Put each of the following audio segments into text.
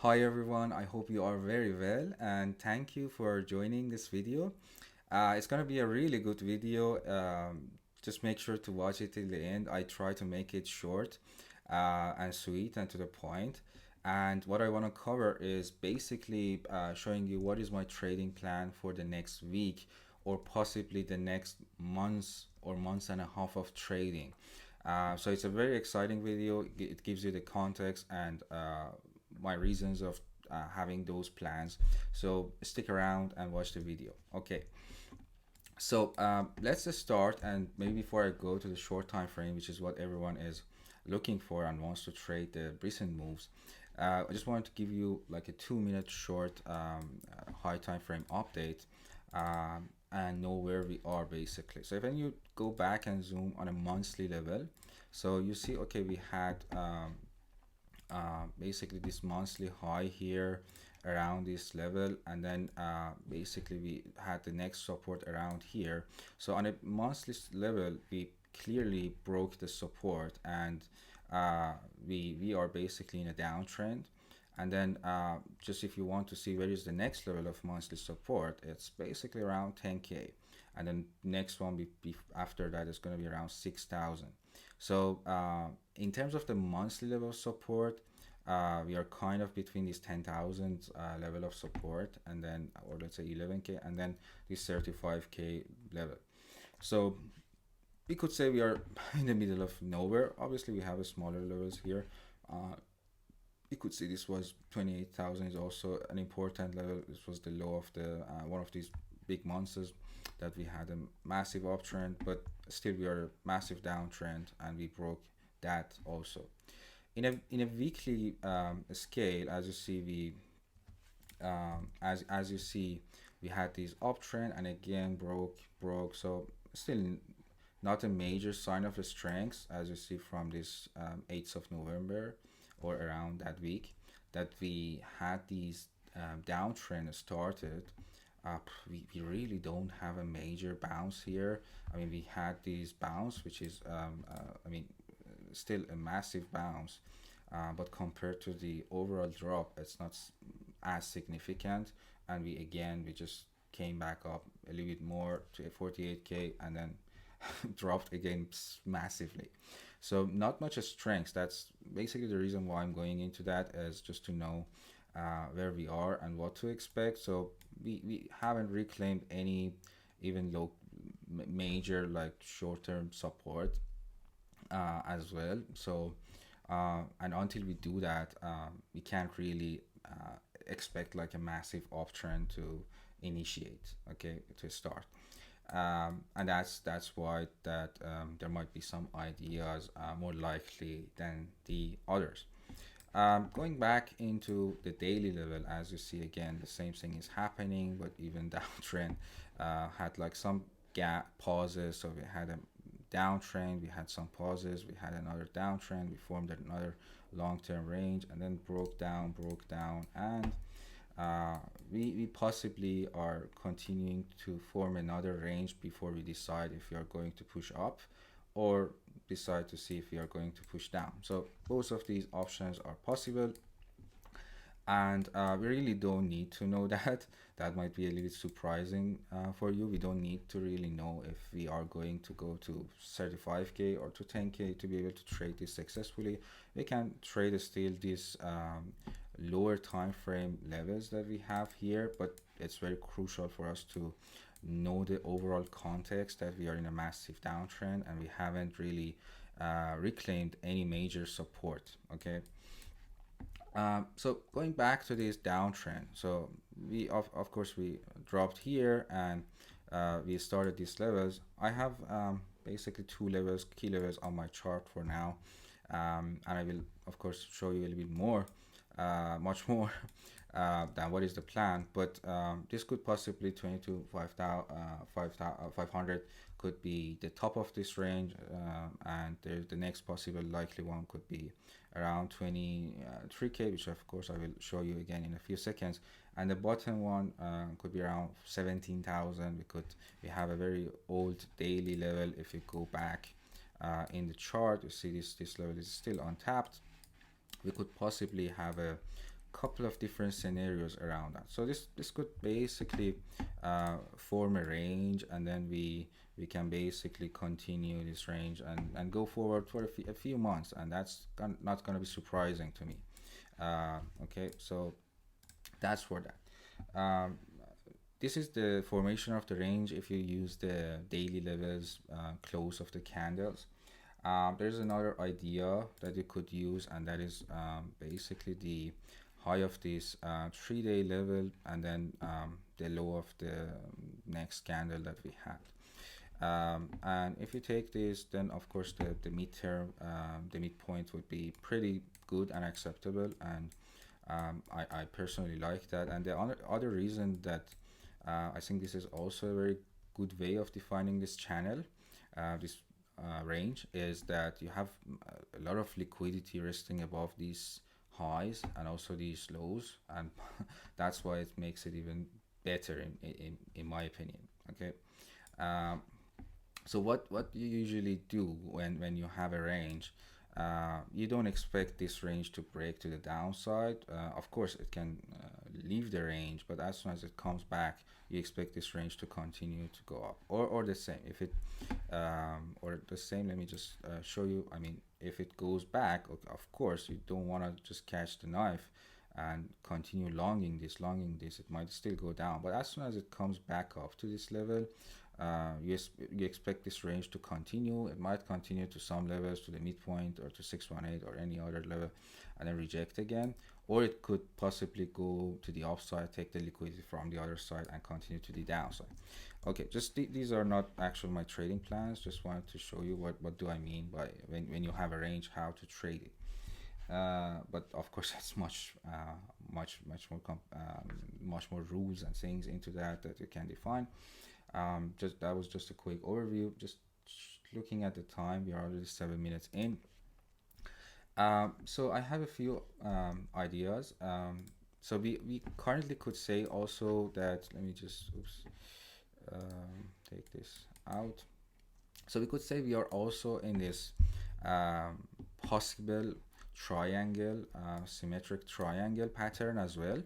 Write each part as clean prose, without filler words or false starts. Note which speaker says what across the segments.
Speaker 1: Hi everyone, I hope you are very well and thank you for joining this video. It's gonna be a really good video. Just make sure to watch it till the end. I try to make it short and sweet and to the point. And what I want to cover is basically showing you what is my trading plan for the next week or possibly the next months or months and a half of trading. So it's a very exciting video. It gives you the context and my reasons of having those plans. So stick around and watch the video. Okay. So let's just start, and maybe before I go to the short time frame, which is what everyone is looking for and wants to trade the recent moves, I just wanted to give you like a 2 minute short high time frame update and know where we are basically. So if when you go back and zoom on a monthly level, so you see, okay, we had basically this monthly high here around this level, and then basically we had the next support around here. So on a monthly level we clearly broke the support, and uh, we are basically in a downtrend. And then just if you want to see where is the next level of monthly support, it's basically around 10K, and then next one after that is going to be around 6,000. So in terms of the monthly level of support, we are kind of between this 10,000 level of support, and then, or let's say 11K, and then this 35K level. So we could say we are in the middle of nowhere. Obviously, we have a smaller levels here. You could see this was 28,000 is also an important level. This was the low of the one of these big monsters that we had a massive uptrend, but still we are a massive downtrend, and we broke that also. In a weekly scale, as you see, as you see, we had this uptrend and again broke. So still not a major sign of the strength, as you see from this 8th of November or around that week, that we had these downtrend started. We really don't have a major bounce here. I mean, we had this bounce, which is, I mean, still a massive bounce, but compared to the overall drop, it's not as significant. And we just came back up a little bit more to 48K, and then dropped again massively. So not much of strength. That's basically the reason why I'm going into that, is just to know where we are and what to expect. So we haven't reclaimed any even low major like short-term support as well. So and until we do that, we can't really expect like a massive uptrend to initiate, okay, to start. And that's why that there might be some ideas more likely than the others. Going back into the daily level, as you see, again, the same thing is happening, but even downtrend had like some gap pauses. So we had a downtrend, we had some pauses, we had another downtrend, we formed another long-term range, and then broke down, and uh, we possibly are continuing to form another range before we decide if we are going to push up or decide to see if we are going to push down. So both of these options are possible, and we really don't need to know that. That might be a little surprising for you. We don't need to really know if we are going to go to 35K or to 10K to be able to trade this successfully. We can trade still these lower time frame levels that we have here, but it's very crucial for us to know the overall context that we are in a massive downtrend and we haven't really reclaimed any major support. Okay. So going back to this downtrend, so we of course we dropped here, and we started these levels. I have basically two levels, key levels on my chart for now, and I will of course show you a little bit more, much more than what is the plan. But this could possibly 22 500 could be the top of this range, and there's the next possible likely one could be around 23K, which of course I will show you again in a few seconds. And the bottom one could be around 17,000. We have a very old daily level. If you go back in the chart, you see this level is still untapped. We could possibly have a couple of different scenarios around that. So this could basically form a range, and then we can basically continue this range and go forward for a few months, and that's not going to be surprising to me. Okay, so that's for that. This is the formation of the range if you use the daily levels close of the candles. There's another idea that you could use, and that is basically the high of this 3 day level, and then the low of the next candle that we had. And if you take this, then of course the midterm, the midpoint would be pretty good and acceptable, and I personally like that. And the other reason that I think this is also a very good way of defining this channel, this range, is that you have a lot of liquidity resting above these highs and also these lows, and that's why it makes it even better in my opinion. Okay. Um, so what you usually do when you have a range, you don't expect this range to break to the downside. Of course, it can leave the range, but as soon as it comes back, you expect this range to continue to go up, or the same. If it or the same, let me just show you. I mean, if it goes back, of course, you don't want to just catch the knife and continue longing this. It might still go down, but as soon as it comes back up to this level, you expect this range to continue. It might continue to some levels, to the midpoint or to 618 or any other level, and then reject again. Or it could possibly go to the upside, take the liquidity from the other side, and continue to the downside. Okay, just these are not actual my trading plans. Just wanted to show you what do I mean by when you have a range, how to trade it. But of course, that's much more rules and things into that you can define. Just that was just a quick overview. Just looking at the time, we are already 7 minutes in. So I have a few ideas. So we currently could say also that, let me just take this out. So we could say we are also in this possible triangle, symmetric triangle pattern as well.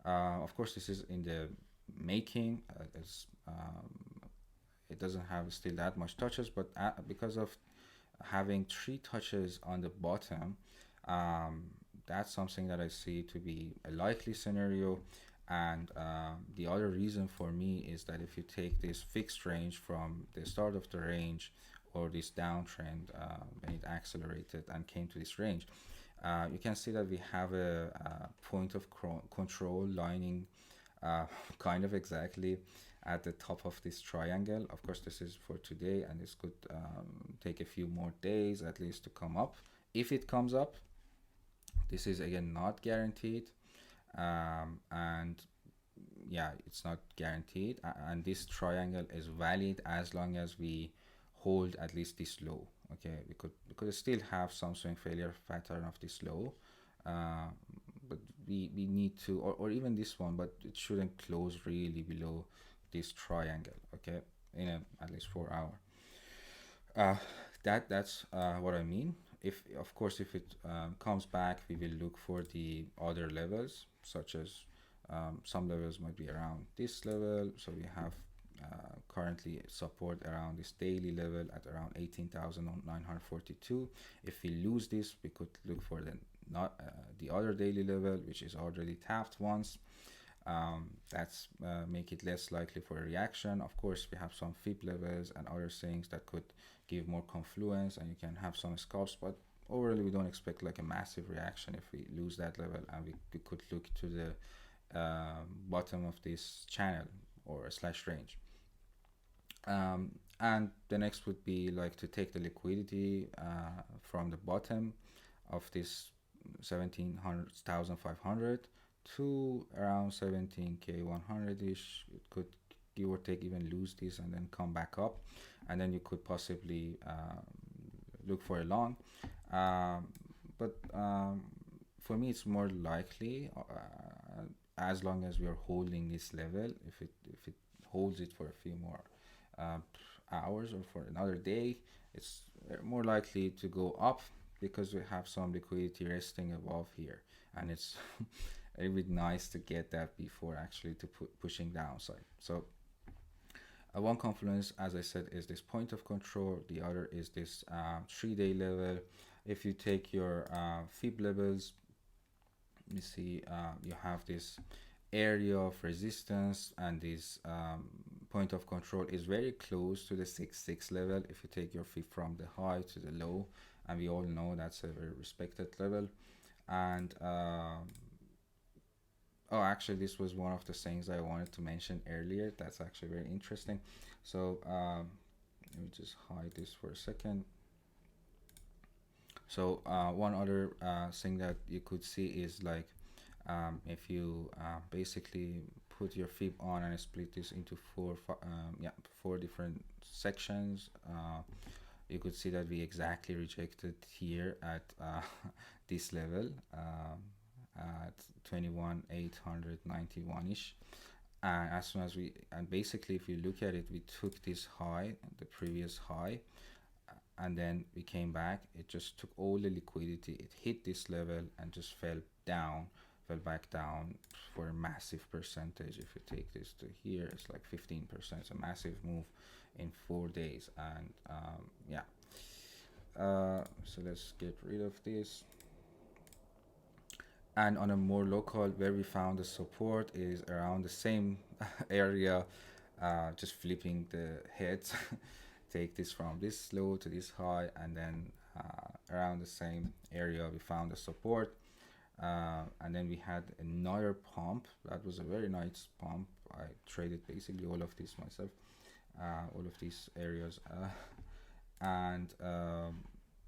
Speaker 1: Of course, this is in the making. It doesn't have still that much touches, but because of having 3 touches on the bottom, um, that's something that I see to be a likely scenario. And the other reason for me is that if you take this fixed range from the start of the range, or this downtrend when it accelerated and came to this range, you can see that we have a point of control lining kind of exactly at the top of this triangle. Of course, this is for today, and this could take a few more days at least to come up. If it comes up, this is again not guaranteed, and yeah, it's not guaranteed. And this triangle is valid as long as we hold at least this low. Okay, we could still have some swing failure pattern of this low, uh, but we need to, or even this one, but it shouldn't close really below this triangle. Okay, in at least 4 hour. uh, that's what I mean. If of course if it comes back, we will look for the other levels, such as some levels might be around this level. So we have currently support around this daily level at around 18,942. If we lose this, we could look for not the other daily level, which is already tapped once. That's make it less likely for a reaction. Of course, we have some fib levels and other things that could give more confluence, and you can have some scalps, but overall we don't expect like a massive reaction if we lose that level, and we could look to the bottom of this channel or slash range. And the next would be like to take the liquidity from the bottom of this 17,500 to around 17k 100 ish. It could give or take even lose this and then come back up, and then you could possibly look for a long. Um, but for me, it's more likely, as long as we are holding this level. If it holds it for a few more uh, hours or for another day, it's more likely to go up because we have some liquidity resting above here, and it's it would be nice to get that before actually to pushing downside. So one confluence, as I said, is this point of control. The other is this 3-day level. If you take your fib levels, you see you have this area of resistance, and this point of control is very close to the 6-6 level if you take your fib from the high to the low, and we all know that's a very respected level. And oh, actually, this was one of the things I wanted to mention earlier. That's actually very interesting. So let me just hide this for a second. So one other thing that you could see is like if you basically put your fib on and split this into four different sections, you could see that we exactly rejected here at this level at 21,891 ish. And as soon as and basically if you look at it, we took this high, the previous high, and then we came back. It just took all the liquidity, it hit this level and just fell back down for a massive percentage. If you take this to here, it's like 15%. It's a massive move in 4 days. And yeah, so let's get rid of this. And on a more local, where we found the support is around the same area, just flipping the heads. Take this from this low to this high, and then around the same area we found the support. And then we had another pump. That was a very nice pump. I traded basically all of this myself, all of these areas. And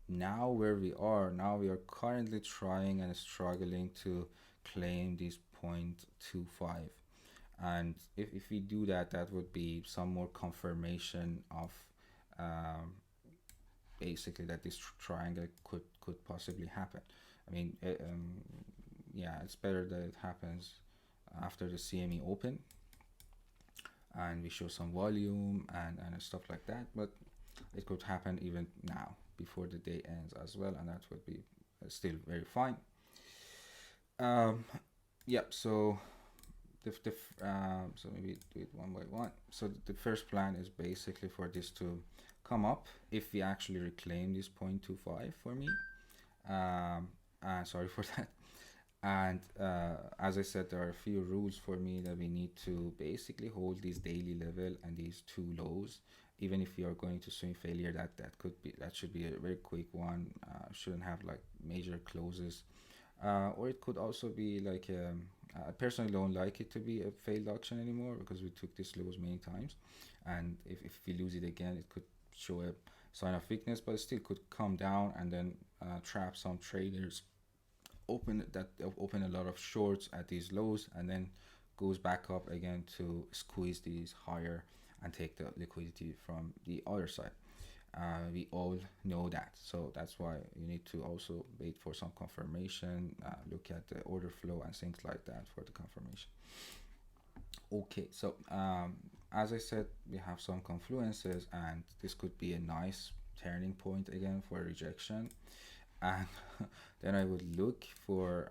Speaker 1: now where we are now, we are currently trying and struggling to claim this 0.25. And if we do that, that would be some more confirmation of basically that this triangle could possibly happen. I mean, yeah, it's better that it happens after the CME open and we show some volume and stuff like that, but it could happen even now before the day ends as well, and that would be still very fine. Yeah, so so maybe do it one by one. So the first plan is basically for this to come up if we actually reclaim this 0.25 for me. Sorry for that. And as I said, there are a few rules for me that we need to basically hold this daily level and these two lows. Even if you are going to swing failure, that should be a very quick one. Shouldn't have like major closes, or it could also be like I personally don't like it to be a failed auction anymore, because we took this lows many times, and if we lose it again, it could show a sign of weakness, but it still could come down and then trap some traders, open a lot of shorts at these lows, and then goes back up again to squeeze these higher and take the liquidity from the other side. We all know that, so that's why you need to also wait for some confirmation, look at the order flow and things like that for the confirmation. Okay, so as I said, we have some confluences, and this could be a nice turning point again for rejection. And then I would look for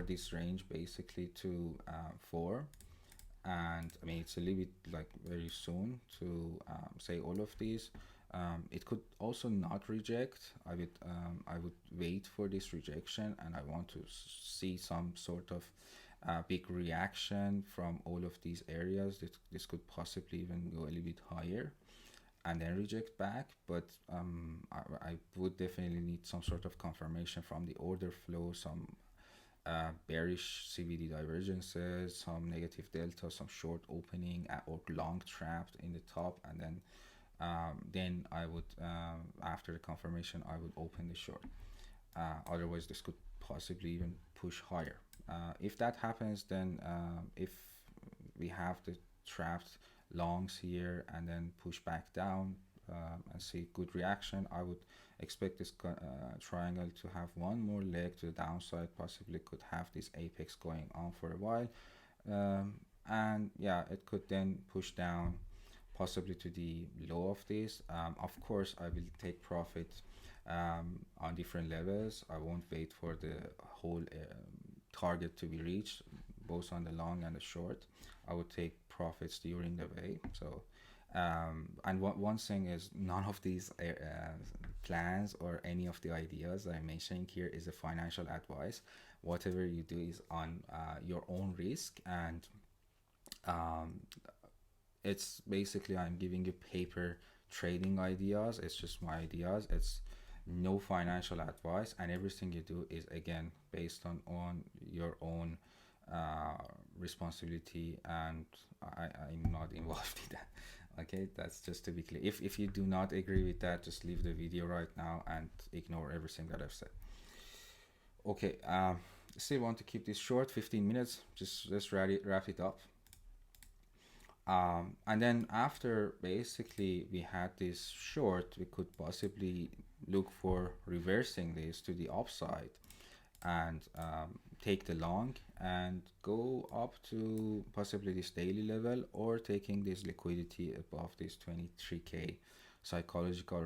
Speaker 1: this range basically to 4. And I mean, it's a little bit like very soon to say all of these. It could also not reject. I would wait for this rejection, and I want to see some sort of big reaction from all of these areas. This could possibly even go a little bit higher and then reject back, but I would definitely need some sort of confirmation from the order flow, some bearish CVD divergences, some negative delta, some short opening or long trapped in the top, and then I would after the confirmation I would open the short. Otherwise, this could possibly even push higher. If that happens, then if we have the trapped longs here and then push back down and see good reaction, I would expect this triangle to have one more leg to the downside, possibly could have this apex going on for a while, and yeah, it could then push down possibly to the low of this. Of course, I will take profit on different levels. I won't wait for the whole target to be reached, both on the long and the short. I would take profits during the way. So, and one thing is, none of these plans or any of the ideas that I'm mentioning here is a financial advice. Whatever you do is on your own risk, and um, it's basically, I'm giving you paper trading ideas. It's just my ideas. It's no financial advice, and everything you do is again based on your own uh, responsibility, and I'm not involved in that. Okay, that's just to be clear. If you do not agree with that, just leave the video right now and ignore everything that I've said. Okay, still want to keep this short, 15 minutes. Just wrap it up. And then after basically we had this short, we could possibly look for reversing this to the upside, and take the long and go up to possibly this daily level, or taking this liquidity above this 23k psychological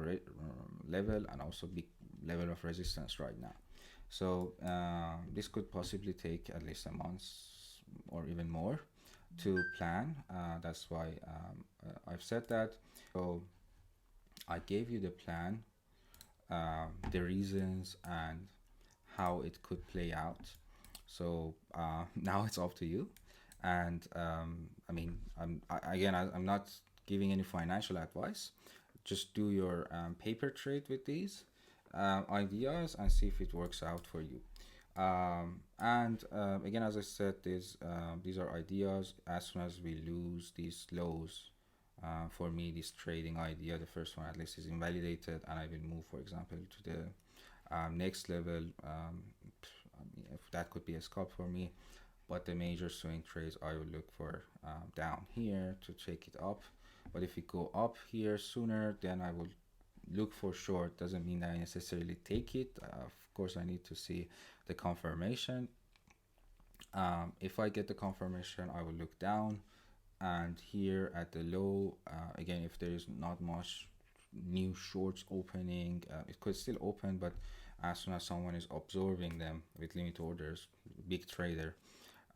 Speaker 1: level, and also big level of resistance right now. So this could possibly take at least a month or even more to plan. That's why I've said that. So I gave you the plan, the reasons, and how it could play out. So now it's up to you. And I mean, I'm not giving any financial advice. Just do your paper trade with these ideas and see if it works out for you. And again, as I said, these are ideas. As soon as we lose these lows, for me, this trading idea, the first one at least, is invalidated, and I will move, for example, to the next level. I mean, if that could be a scalp for me, but the major swing trades I will look for down here to take it up. But if it go up here sooner, then I will look for short. Doesn't mean that I necessarily take it. Of course, I need to see the confirmation. If I get the confirmation, I will look down, and here at the low, again, if there is not much new shorts opening, it could still open, but as soon as someone is absorbing them with limit orders, big trader,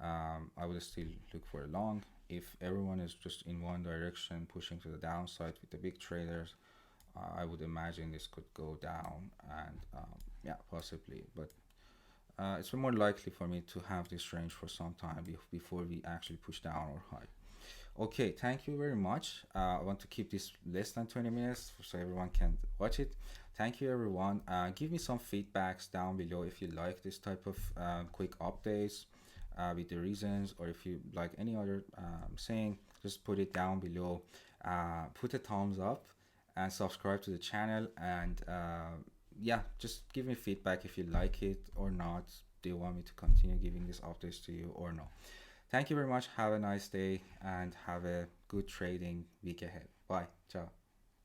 Speaker 1: I would still look for a long. If everyone is just in one direction pushing to the downside with the big traders, I would imagine this could go down, and yeah, possibly, but it's more likely for me to have this range for some time before we actually push down or high. Okay, thank you very much. I want to keep this less than 20 minutes so everyone can watch it. Thank you, everyone. Give me some feedbacks down below if you like this type of quick updates with the reasons, or if you like any other saying, just put it down below. Put a thumbs up and subscribe to the channel, and yeah, just give me feedback if you like it or not. Do you want me to continue giving these updates to you or no? Thank you very much. Have a nice day and have a good trading week ahead. Bye. Ciao.